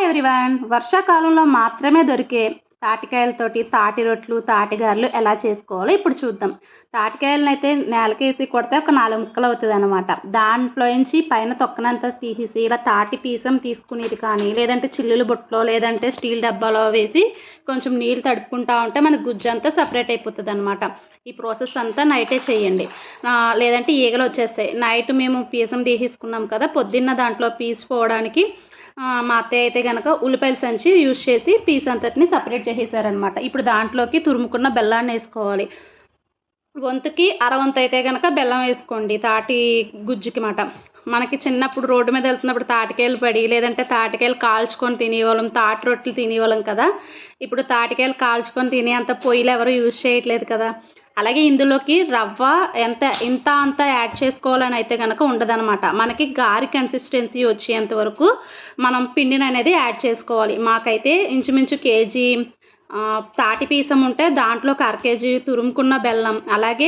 Everyone, వర్షాకాలంలో మాత్రమే దొరికే తాటికాయలతోటి తాటి రొట్లు, తాటిగారెలు ఎలా చేసుకోవాలో ఇప్పుడు చూద్దాం. తాటికాయలనైతే నేలకేసి కొడితే ఒక 4 ముక్కలవుతదనమాట. దాంట్లోంచి పైన తొక్కనంతా తీసేసి ఇలా తాటి పీసం తీసుకునేది కానీ, లేదంటే చిల్లులు బుట్టలో, లేదంటే స్టీల్ డబ్బాలో వేసి కొంచెం నీళ్ళు తడుపుకుంటా ఉంటే మనకు గుజ్జంతా సపరేట్ అయిపోతుందనమాట. ఈ ప్రాసెస్ అంతా నైటే చేయండి. లేదంటే ఈగలు వచ్చేస్తాయి. నైట్ మేము పీసం తీసేసుకున్నాం కదా, పొద్దున్న దాంట్లో పీస్ పోవడానికి మా అత్తయ్య అయితే గనక ఉల్లిపాయల సంచి యూజ్ చేసి పీస్ అంతటిని సపరేట్ చేసేసారనమాట. ఇప్పుడు దాంట్లోకి తురుముకున్న బెల్లాన్ని వేసుకోవాలి. వంతుకి అరవంతు అయితే గనక బెల్లం వేసుకోండి తాటి గుజ్జుకి మాట. మనకి చిన్నప్పుడు రోడ్డు మీద వెళ్తున్నప్పుడు తాటికాయలు పడి, లేదంటే తాటికాయలు కాల్చుకొని తినేవాళ్ళం, తాటి రొట్టెలు తినేవాళ్ళం కదా. ఇప్పుడు తాటికాయలు కాల్చుకొని తినే అంత పొయ్యిలు ఎవరు యూజ్ చేయట్లేదు కదా. అలాగే ఇందులోకి రవ్వ ఇంత అంత యాడ్ చేసుకోవాలని అయితే కనుక ఉండదనమాట. మనకి గారి కన్సిస్టెన్సీ వచ్చేంత వరకు మనం పిండిని అనేది యాడ్ చేసుకోవాలి. మాకైతే ఇంచుమించు కేజీ తాటి పీసం ఉంటే దాంట్లోకి 1/2 కేజీ తురుముకున్న బెల్లం, అలాగే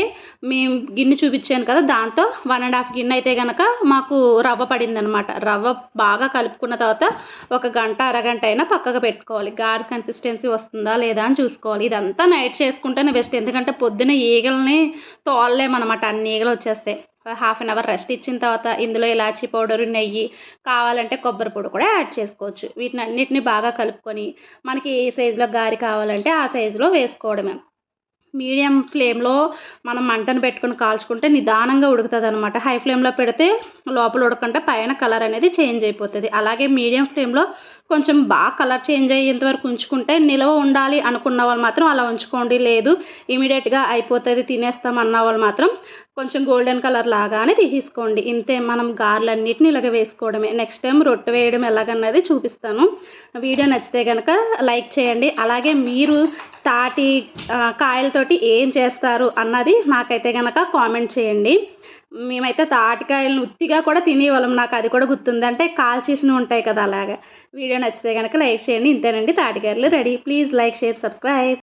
మేము గిన్నె చూపించాను కదా, దాంతో 1.5 గిన్నె అయితే కనుక మాకు రవ్వ పడిందనమాట. రవ్వ బాగా కలుపుకున్న తర్వాత ఒక గంట అరగంట అయినా పక్కకు పెట్టుకోవాలి. గారి కన్సిస్టెన్సీ వస్తుందా లేదా అని చూసుకోవాలి. ఇదంతా నైట్ చేసుకుంటేనే బెస్ట్. ఎందుకంటే పొద్దున ఈగల్ని తోలలేమన్నమాట, అన్ని ఈగలు వచ్చేస్తాయి. హాఫ్ అన్ అవర్ రెస్ట్ ఇచ్చిన తర్వాత ఇందులో ఇలాచీ పౌడరు, నెయ్యి, కావాలంటే కొబ్బరి పొడి కూడా యాడ్ చేసుకోవచ్చు. వీటిని అన్నిటిని బాగా కలుపుకొని మనకి ఏ సైజులో గారి కావాలంటే ఆ సైజులో వేసుకోవడమే. మీడియం ఫ్లేమ్లో మనం మంటను పెట్టుకొని కాల్చుకుంటే నిదానంగా ఉడుకుతుంది అనమాట. హై ఫ్లేమ్లో పెడితే లోపల ఉడకంటే పైన కలర్ అనేది చేంజ్ అయిపోతుంది. అలాగే మీడియం ఫ్లేమ్లో కొంచెం బాగా కలర్ చేంజ్ అయ్యేంత వరకు ఉంచుకుంటే, నిల్వ ఉండాలి అనుకున్న వాళ్ళు మాత్రం అలా ఉంచుకోండి. లేదు ఇమీడియట్గా అయిపోతుంది తినేస్తాం అన్న వాళ్ళు మాత్రం కొంచెం గోల్డెన్ కలర్ లాగానే తీసుకోండి. ఇంతే, మనం గారెలన్నిటిని ఇలాగ వేసుకోవడమే. నెక్స్ట్ టైం రొట్టె వేయడం ఎలాగన్నది చూపిస్తాను. వీడియో నచ్చితే కనుక లైక్ చేయండి. అలాగే మీరు తాటి కాయలతోటి ఏం చేస్తారు అన్నది నాకైతే కనుక కామెంట్ చేయండి. మేమైతే తాటికాయలను ఉత్తిగా కూడా తినేవాళ్ళం. నాకు అది కూడా గుర్తుంది. అంటే కాల్చేసినవి ఉంటాయి కదా, అలాగా. వీడియో నచ్చితే కనుక లైక్ చేయండి. ఇంతేనండి, తాటికాయలు ready. Please like, share, subscribe.